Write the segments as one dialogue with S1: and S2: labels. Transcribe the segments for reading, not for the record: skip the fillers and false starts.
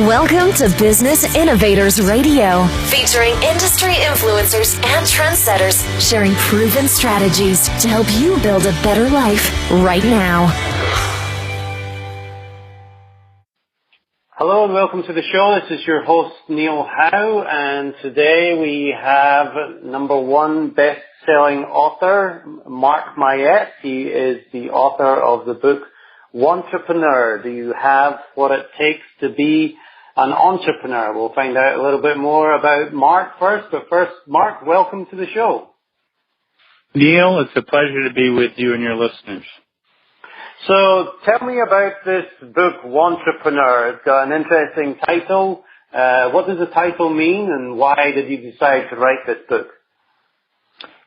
S1: Welcome to Business Innovators Radio, featuring industry influencers and trendsetters sharing proven strategies to help you build a better life right now.
S2: Hello and welcome to the show. This is your host, Neil Howe, and today we have #1 best-selling author, Mark Myette. He is the author of the book, Wantrepreneur. Do you have what it takes to be an entrepreneur? We'll find out a little bit more about Mark first, but first, Mark, welcome to the show.
S3: Neil, it's a pleasure to be with you and your listeners.
S2: So tell me about this book, Wantrepreneur. It's got an interesting title. What does the title mean, and why did you decide to write this book?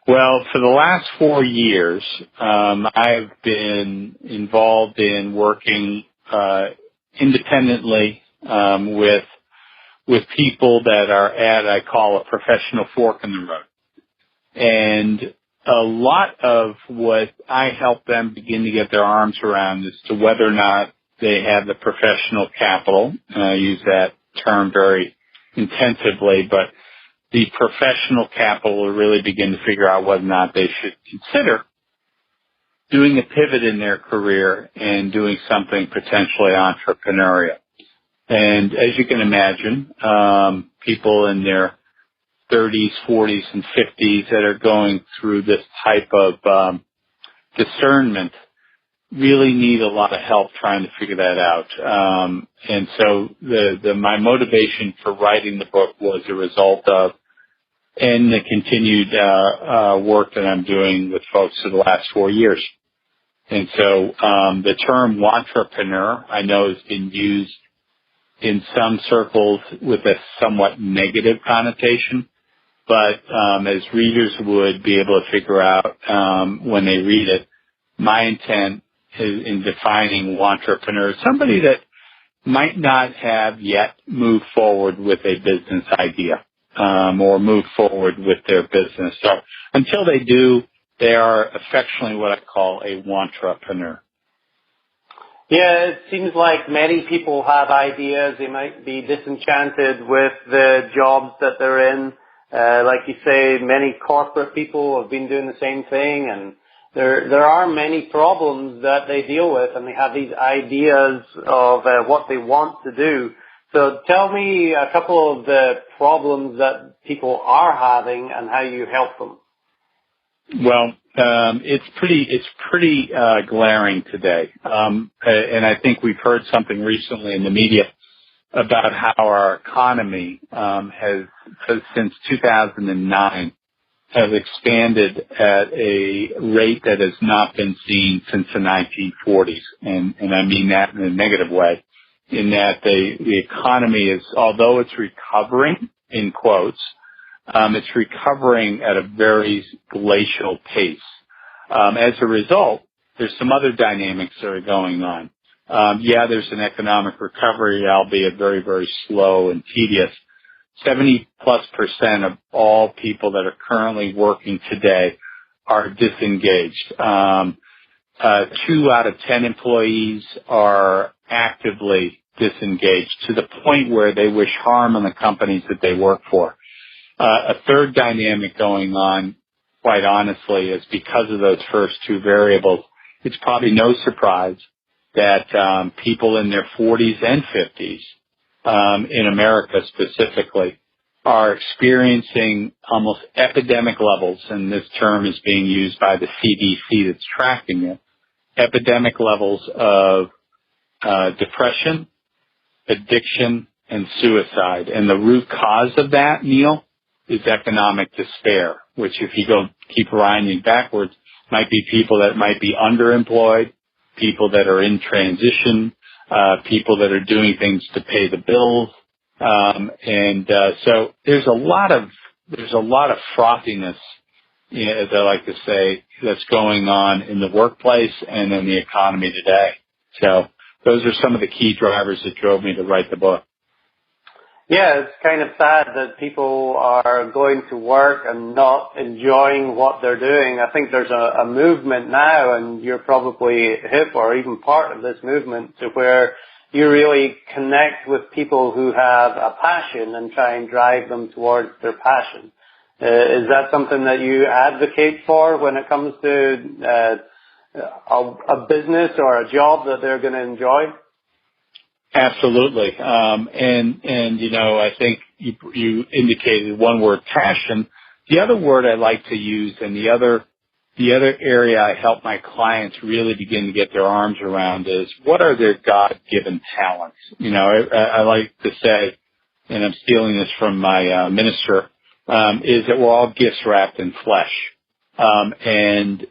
S3: Well, for the last 4 years, I've been involved in working independently with people that are at, I call a professional fork in the road. And a lot of what I help them begin to get their arms around as to whether or not they have the professional capital, and I use that term very intensively, but the professional capital to really begin to figure out whether or not they should consider doing a pivot in their career and doing something potentially entrepreneurial. And as you can imagine, people in their 30s, 40s, and 50s that are going through this type of discernment really need a lot of help trying to figure that out. And so my motivation for writing the book was a result of, and the continued work that I'm doing with folks for the last 4 years. And so the term wantrepreneur, I know, has been used in some circles with a somewhat negative connotation. But as readers would be able to figure out when they read it, my intent is in defining wantrepreneur, somebody that might not have yet moved forward with a business idea or moved forward with their business. So until they do, they are affectionately what I call a wantrepreneur.
S2: Yeah, it seems like many people have ideas. They might be disenchanted with the jobs that they're in. Like you say, many corporate people have been doing the same thing, and there are many problems that they deal with, and they have these ideas of what they want to do. So tell me a couple of the problems that people are having and how you help them.
S3: Well, it's pretty glaring today, and I think we've heard something recently in the media about how our economy has since 2009 has expanded at a rate that has not been seen since the 1940s, and I mean that in a negative way, in that the economy is, although it's recovering in quotes, it's recovering at a very glacial pace. As a result, there's some other dynamics that are going on. There's an economic recovery, albeit very, very slow and tedious. 70+% of all people that are currently working today are disengaged. 2 out of 10 employees are actively disengaged to the point where they wish harm on the companies that they work for. A third dynamic going on, quite honestly, is because of those first 2 variables, it's probably no surprise that people in their 40s and 50s, in America specifically, are experiencing almost epidemic levels, and this term is being used by the CDC that's tracking it, epidemic levels of depression, addiction, and suicide. And the root cause of that, Neil, is economic despair, which if you go keep grinding backwards, might be people that might be underemployed, people that are in transition, people that are doing things to pay the bills, so there's a lot of frothiness, as I like to say, that's going on in the workplace and in the economy today. So those are some of the key drivers that drove me to write the book.
S2: Yeah, it's kind of sad that people are going to work and not enjoying what they're doing. I think there's a movement now, and you're probably hip or even part of this movement, to where you really connect with people who have a passion and try and drive them towards their passion. Is that something that you advocate for when it comes to a business or a job that they're going to enjoy?
S3: Absolutely. And you know, I think you indicated one word, passion. The other word I like to use, and the other area I help my clients really begin to get their arms around, is what are their God-given talents? You know, I like to say, and I'm stealing this from my minister, is that we're all gifts wrapped in flesh. And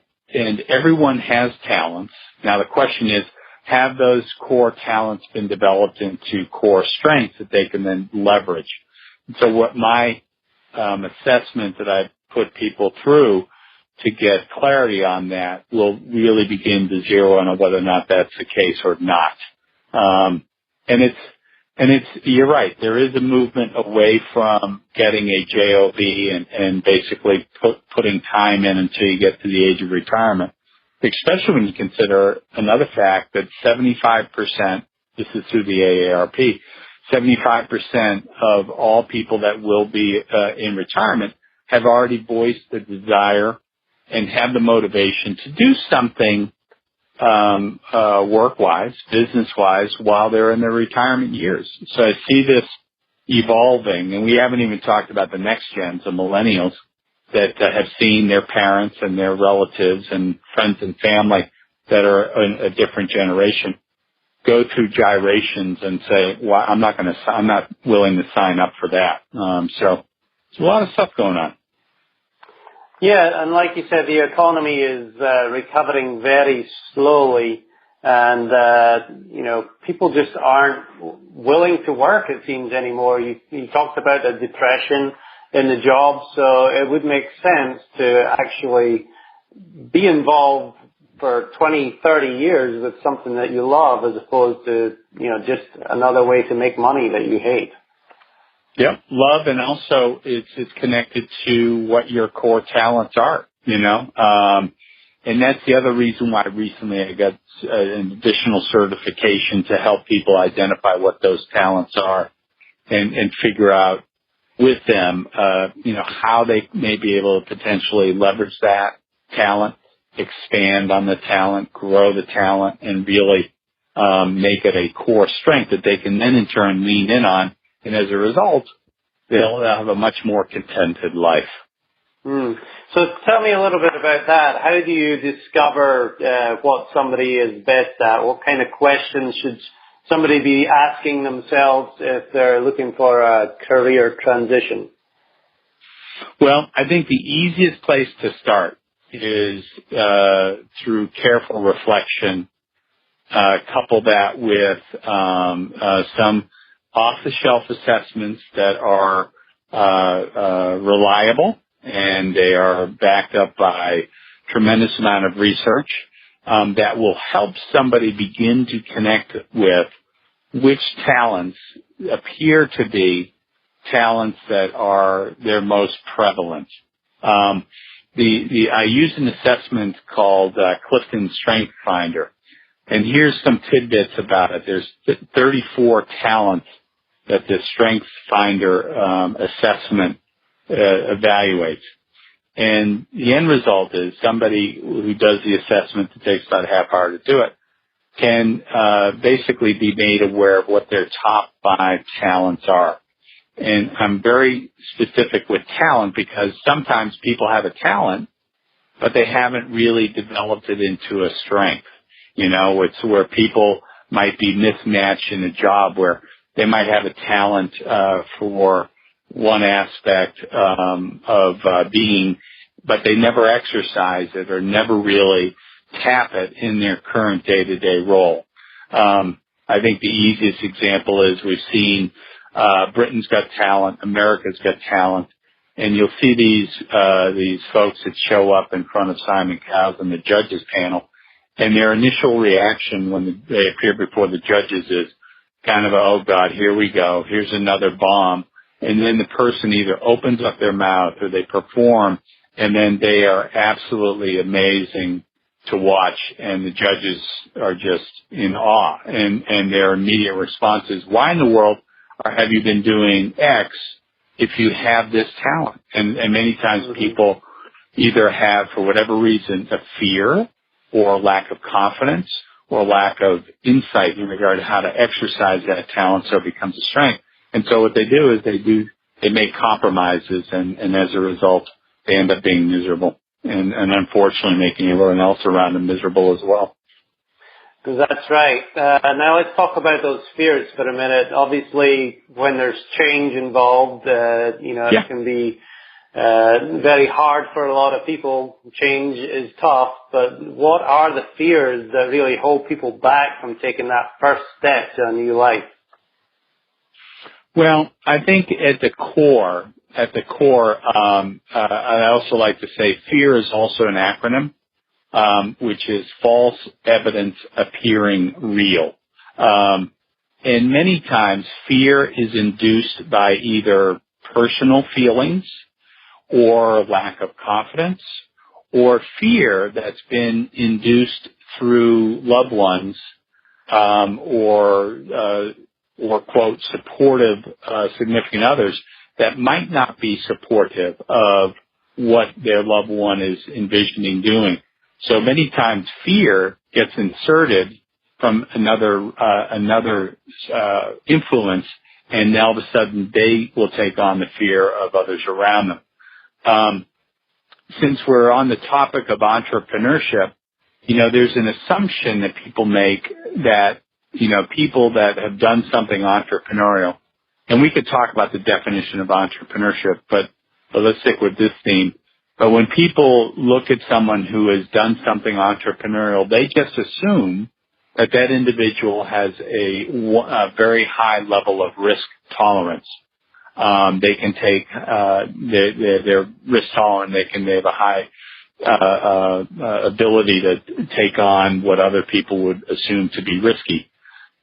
S3: everyone has talents. Now the question is, have those core talents been developed into core strengths that they can then leverage? And so what my assessment that I put people through to get clarity on that will really begin to zero in on whether or not that's the case or not. And it's, you're right, there is a movement away from getting a job and basically putting time in until you get to the age of retirement, especially when you consider another fact that 75%, this is through the AARP, 75% of all people that will be in retirement have already voiced the desire and have the motivation to do something work-wise, business-wise, while they're in their retirement years. So I see this evolving, and we haven't even talked about the next gens, the millennials, that have seen their parents and their relatives and friends and family that are in a different generation go through gyrations and say, well, I'm not willing to sign up for that. So there's a lot of stuff going on.
S2: Yeah, and like you said, the economy is recovering very slowly, and you know, people just aren't willing to work, it seems, anymore. You talked about a depression in the job, so it would make sense to actually be involved for 20, 30 years with something that you love, as opposed to, you know, just another way to make money that you hate.
S3: Yep, love, and also it's connected to what your core talents are, you know. And that's the other reason why recently I got an additional certification to help people identify what those talents are and figure out with them, you know, how they may be able to potentially leverage that talent, expand on the talent, grow the talent, and really make it a core strength that they can then in turn lean in on. And as a result, they'll have a much more contented life.
S2: So tell me a little bit about that. How do you discover what somebody is best at? What kind of questions should somebody be asking themselves if they're looking for a career transition?
S3: Well, I think the easiest place to start is through careful reflection. Couple that with some off-the-shelf assessments that are reliable, and they are backed up by tremendous amount of research that will help somebody begin to connect with which talents appear to be talents that are their most prevalent. I use an assessment called Clifton Strength Finder, and here's some tidbits about it. There's 34 talents that the Strength Finder assessment evaluates. And the end result is somebody who does the assessment, it takes about a half hour to do it, can basically be made aware of what their top 5 talents are. And I'm very specific with talent because sometimes people have a talent, but they haven't really developed it into a strength. You know, it's where people might be mismatched in a job where they might have a talent for one aspect of being, but they never exercise it or never really tap it in their current day-to-day role. I think the easiest example is we've seen Britain's Got Talent, America's Got Talent, and you'll see these folks that show up in front of Simon Cowell and the judges panel, and their initial reaction when they appear before the judges is kind of, oh God, here we go, here's another bomb. And then the person either opens up their mouth or they perform, and then they are absolutely amazing to watch, and the judges are just in awe. And their immediate response is, why in the world have you been doing X if you have this talent? And many times people either have, for whatever reason, a fear or lack of confidence or lack of insight in regard to how to exercise that talent so it becomes a strength. And so what they do is they make compromises, and as a result, they end up being miserable and unfortunately making everyone else around them miserable as well.
S2: That's right. Now let's talk about those fears for a minute. Obviously, when there's change involved, it can be very hard for a lot of people. Change is tough, but what are the fears that really hold people back from taking that first step to a new life?
S3: Well, I think at the core, I also like to say fear is also an acronym, which is false evidence appearing real. And many times fear is induced by either personal feelings or lack of confidence, or fear that's been induced through loved ones, or quote, supportive, significant others that might not be supportive of what their loved one is envisioning doing. So many times fear gets inserted from another influence, and now all of a sudden they will take on the fear of others around them. Since we're on the topic of entrepreneurship, there's an assumption that people make that, people that have done something entrepreneurial, and we could talk about the definition of entrepreneurship, but let's stick with this theme. But when people look at someone who has done something entrepreneurial, they just assume that individual has a very high level of risk tolerance. They can take their risk tolerant. They have a high ability to take on what other people would assume to be risky.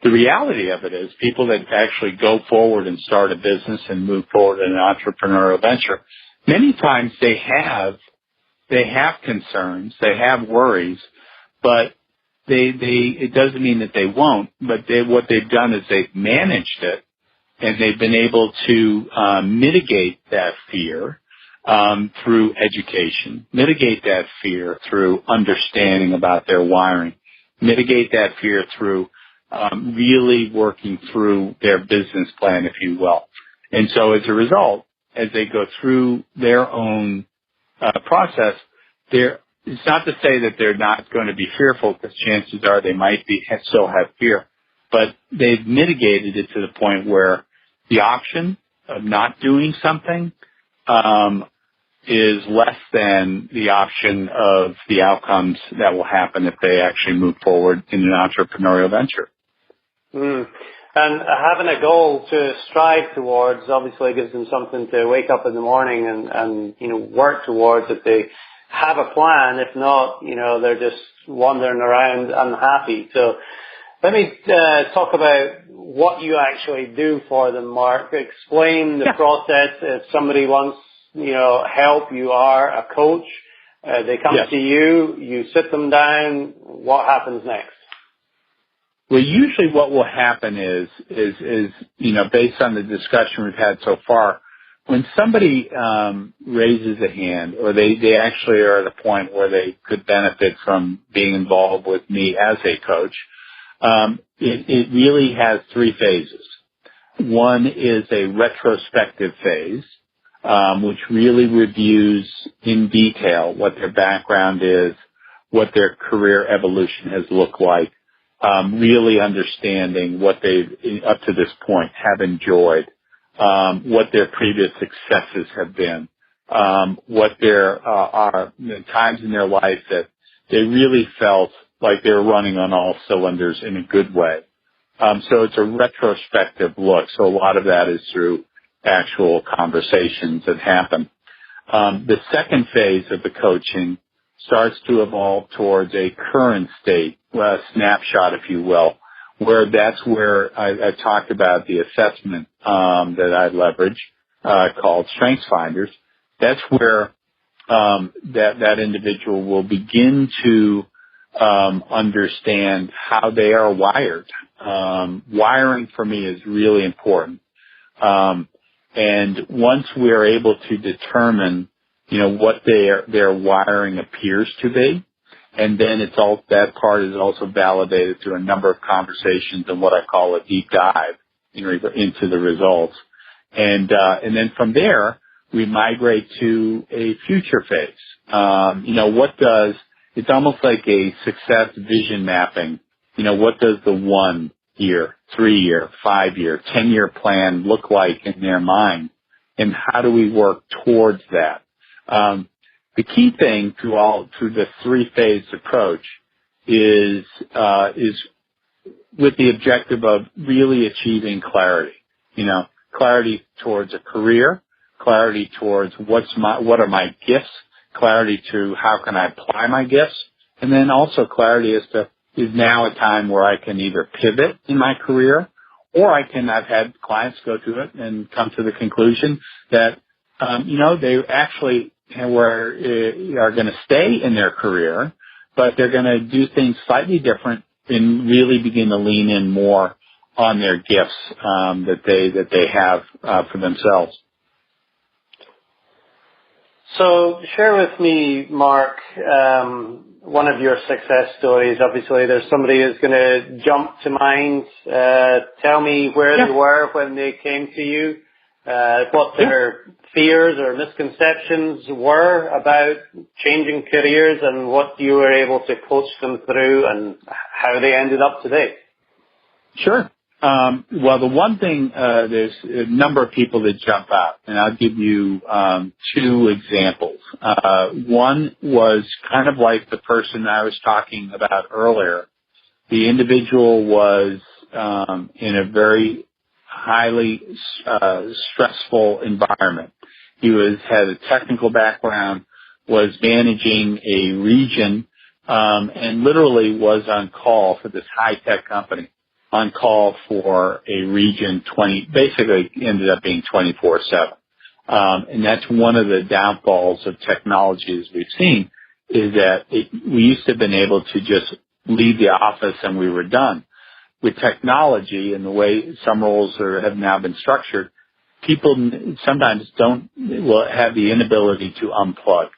S3: The reality of it is people that actually go forward and start a business and move forward in an entrepreneurial venture, many times they have concerns, they have worries, but it doesn't mean that they won't, but what they've done is they've managed it, and they've been able to mitigate that fear through education, mitigate that fear through understanding about their wiring, mitigate that fear through really working through their business plan, if you will. And so as a result, as they go through their own process, it's not to say that they're not going to be fearful, because chances are they might still have fear, but they've mitigated it to the point where the option of not doing something is less than the option of the outcomes that will happen if they actually move forward in an entrepreneurial venture.
S2: And having a goal to strive towards obviously gives them something to wake up in the morning and work towards if they have a plan. If not, they're just wandering around unhappy. So let me talk about what you actually do for them, Mark. Explain the process. If somebody wants, help, you are a coach. They come to you, you sit them down. What happens next?
S3: Well, usually what will happen is based on the discussion we've had so far, when somebody raises a hand, or they actually are at a point where they could benefit from being involved with me as a coach, it really has three phases. One is a retrospective phase, which really reviews in detail what their background is, what their career evolution has looked like, really understanding what they've, up to this point, have enjoyed, what their previous successes have been, what there are times in their life that they really felt like they were running on all cylinders in a good way. So it's a retrospective look. So a lot of that is through actual conversations that happen. The second phase of the coaching starts to evolve towards a current state, a snapshot, if you will, that's where I talked about the assessment that I leverage called Strengths Finders. That's where that individual will begin to understand how they are wired. Wiring for me is really important. And once we are able to determine, what their wiring appears to be, and then that part is also validated through a number of conversations and what I call a deep dive into the results. And then from there, we migrate to a future phase. It's almost like a success vision mapping. What does the 1 year, 3 year, 5 year, 10-year plan look like in their mind? And how do we work towards that? The key thing through the 3-phase approach is with the objective of really achieving clarity. Clarity towards a career, clarity towards what are my gifts, clarity to how can I apply my gifts, and then also clarity as to is now a time where I can either pivot in my career, or I've had clients go through it and come to the conclusion that they actually are going to stay in their career, but they're going to do things slightly different and really begin to lean in more on their gifts that they have for themselves.
S2: So share with me, Mark, one of your success stories. Obviously, there's somebody who's going to jump to mind. Tell me where they were when they came to you, what their fears or misconceptions were about changing careers, and what you were able to coach them through, and how they ended up today.
S3: Sure. Well, the one thing, there's a number of people that jump out, and I'll give you 2 examples. One was kind of like the person I was talking about earlier. The individual was in a very highly stressful environment. He had a technical background, was managing a region, and literally was on call for this high-tech company. On call for a region basically ended up being 24/7. And that's one of the downfalls of technology as we've seen, is that we used to have been able to just leave the office and we were done. With technology and the way some roles have now been structured, people sometimes will have the inability to unplug.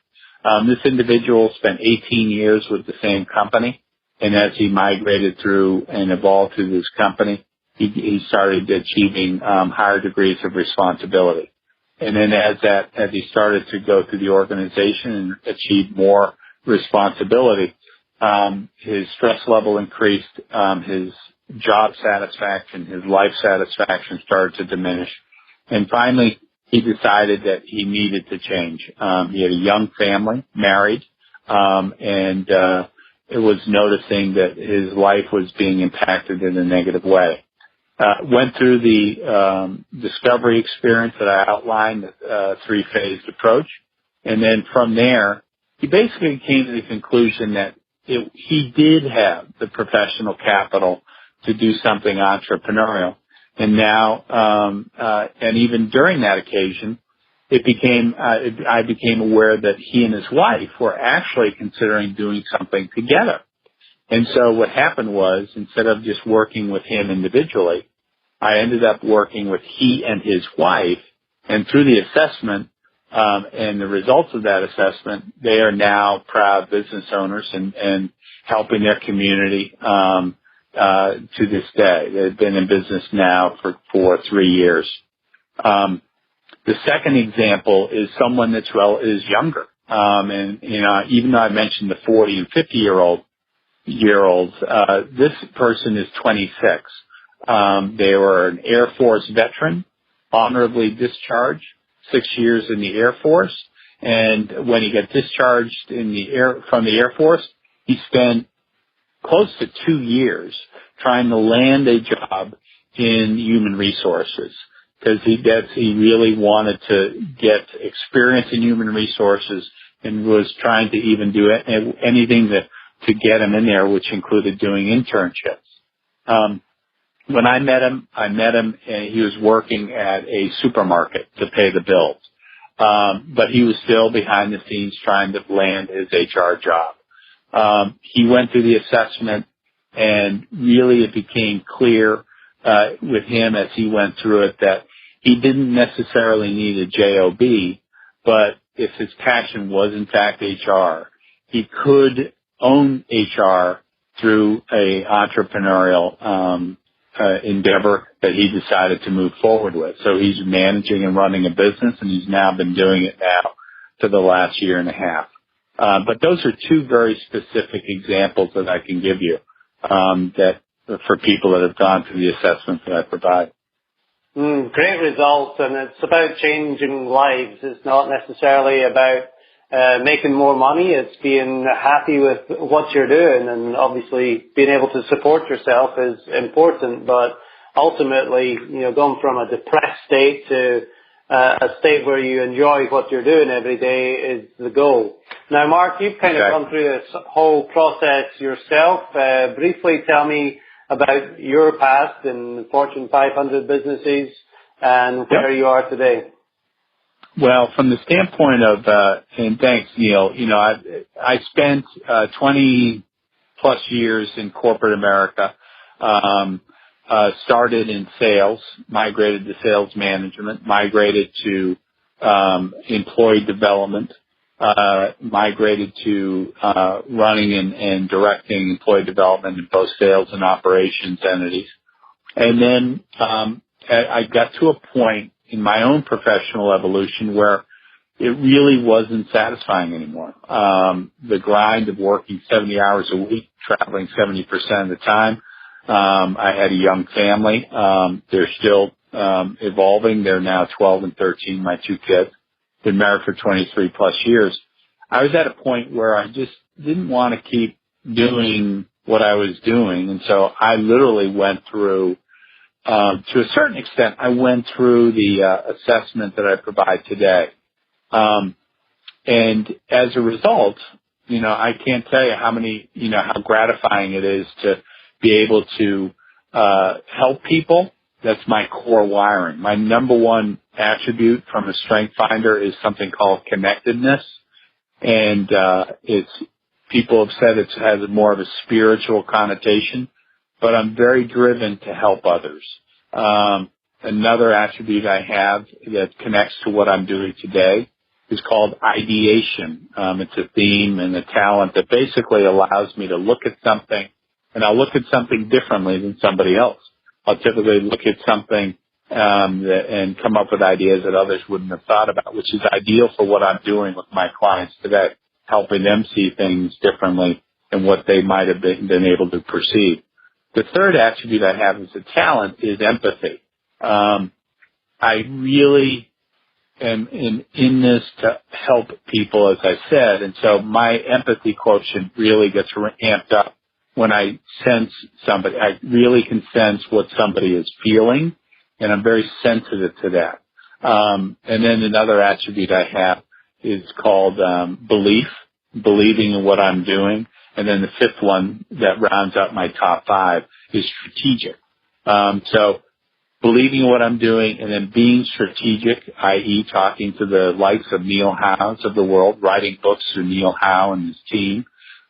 S3: This individual spent 18 years with the same company. And as he migrated through and evolved through this company, he started achieving higher degrees of responsibility. And then as he started to go through the organization and achieve more responsibility, his stress level increased, his job satisfaction, his life satisfaction started to diminish. And finally, he decided that he needed to change. He had a young family, married, and it was noticing that his life was being impacted in a negative way. Went through the discovery experience that I outlined, the 3-phased approach. And then from there, he basically came to the conclusion that he did have the professional capital to do something entrepreneurial. And now, and even during that occasion, I became aware that he and his wife were actually considering doing something together. And so what happened was, instead of just working with him individually, I ended up working with he and his wife. And through the assessment, and the results of that assessment, they are now proud business owners and helping their community, to this day. They've been in business now for 3 years. The second example is someone is younger. And, even though I mentioned the 40 and 50-year-olds, this person is 26. They were an Air Force veteran, honorably discharged, 6 years in the Air Force. And when he got discharged from the Air Force, he spent close to 2 years trying to land a job in human resources, because he really wanted to get experience in human resources and was trying to even do anything to get him in there, which included doing internships. When I met him and he was working at a supermarket to pay the bills. But he was still behind the scenes trying to land his HR job. he went through the assessment, and really it became clear with him as he went through it that he didn't necessarily need a job, but if his passion was in fact HR, he could own HR through a entrepreneurial endeavor that he decided to move forward with. So he's managing and running a business, and he's now been doing it now for the last year and a half. But those are two very specific examples that I can give you that for people that have gone through the assessments that I provide.
S2: Great results, and it's about changing lives. It's not necessarily about making more money. It's being happy with what you're doing, and obviously being able to support yourself is important. But ultimately, going from a depressed state to a state where you enjoy what you're doing every day is the goal. Now, Mark, you've kind of gone through this whole process yourself. Briefly tell me about your past in Fortune 500 businesses and where you are today.
S3: Well, from the standpoint of, and thanks, Neil, I spent 20 plus years in corporate America, started in sales, migrated to sales management, migrated to employee development, migrated to running and directing employee development in both sales and operations entities. And then I got to a point in my own professional evolution where it really wasn't satisfying anymore. The grind of working 70 hours a week, traveling 70% of the time. I had a young family. They're still evolving. They're now 12 and 13, my two kids. Been married for 23 plus years. I was at a point where I just didn't want to keep doing what I was doing. And so I literally went through, to a certain extent, I went through the assessment that I provide today. And as a result, I can't tell you how gratifying it is to be able to help people. That's my core wiring. My number one attribute from a strength finder is something called connectedness. And people have said it has more of a spiritual connotation, but I'm very driven to help others. Another attribute I have that connects to what I'm doing today is called ideation. It's a theme and a talent that basically allows me to look at something, and I'll look at something differently than somebody else. I'll typically look at something and come up with ideas that others wouldn't have thought about, which is ideal for what I'm doing with my clients today, helping them see things differently than what they might have been able to perceive. The third attribute I have as a talent is empathy. I really am in this to help people, as I said, and so my empathy quotient really gets amped up when I sense somebody. I really can sense what somebody is feeling, and I'm very sensitive to that. And then another attribute I have is called believing in what I'm doing. And then the fifth one that rounds up my top five is strategic. So believing in what I'm doing and then being strategic, i.e. talking to the likes of Neil Howe's of the world, writing books through Neil Howe and his team,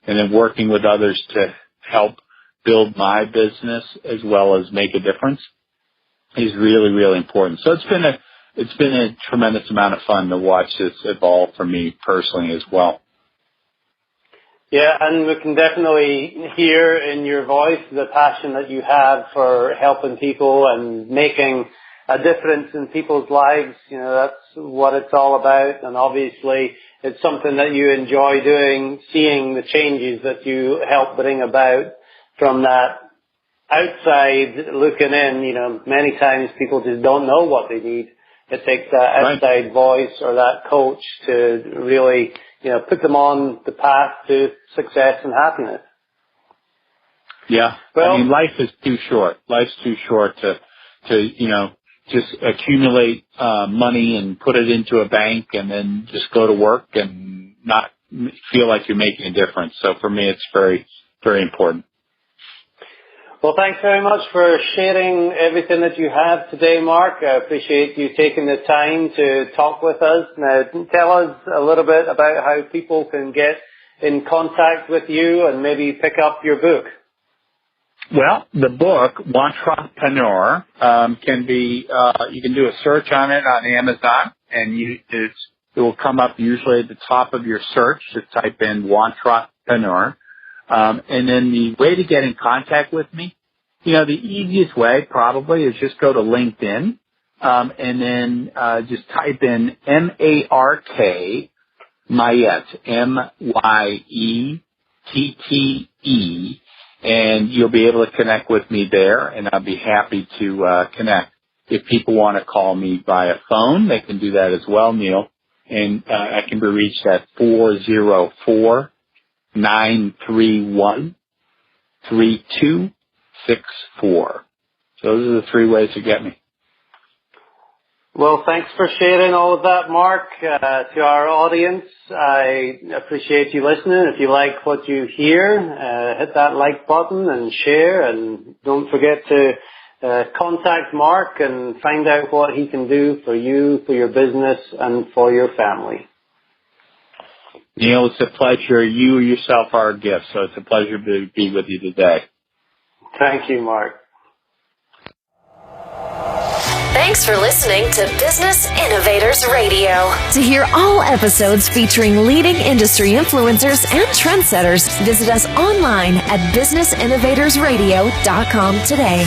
S3: and then working with others to help build my business as well as make a difference is really, really important. So it's been a tremendous amount of fun to watch this evolve for me personally as well.
S2: Yeah, and we can definitely hear in your voice the passion that you have for helping people and making a difference in people's lives. That's what it's all about. And obviously, it's something that you enjoy doing, seeing the changes that you help bring about from that outside looking in. Many times people just don't know what they need. It takes that outside voice or that coach to really put them on the path to success and happiness.
S3: Yeah. Well, life is too short. Life's too short to just accumulate money and put it into a bank and then just go to work and not feel like you're making a difference. So for me, it's very, very important.
S2: Well, thanks very much for sharing everything that you have today, Mark. I appreciate you taking the time to talk with us. Now, tell us a little bit about how people can get in contact with you and maybe pick up your book?
S3: Well, the book, Wantrepreneur, can be, you can do a search on it on Amazon, and it will come up usually at the top of your search. Just type in Wantrepreneur. And then the way to get in contact with me, the easiest way probably is just go to LinkedIn, and then just type in M-A-R-K, Myette, M-Y-E-T-T-E, and you'll be able to connect with me there, and I'll be happy to connect. If people want to call me via phone, they can do that as well, Neil, and I can be reached at 404-931-3264. So those are the three ways to get me.
S2: Well, thanks for sharing all of that, Mark. To our audience, I appreciate you listening. If you like what you hear, hit that like button and share, and don't forget to contact Mark and find out what he can do for you, for your business, and for your family.
S3: Neil, it's a pleasure. You yourself are a gift, so it's a pleasure to be with you today.
S2: Thank you, Mark.
S1: Thanks for listening to Business Innovators Radio. To hear all episodes featuring leading industry influencers and trendsetters, visit us online at businessinnovatorsradio.com today.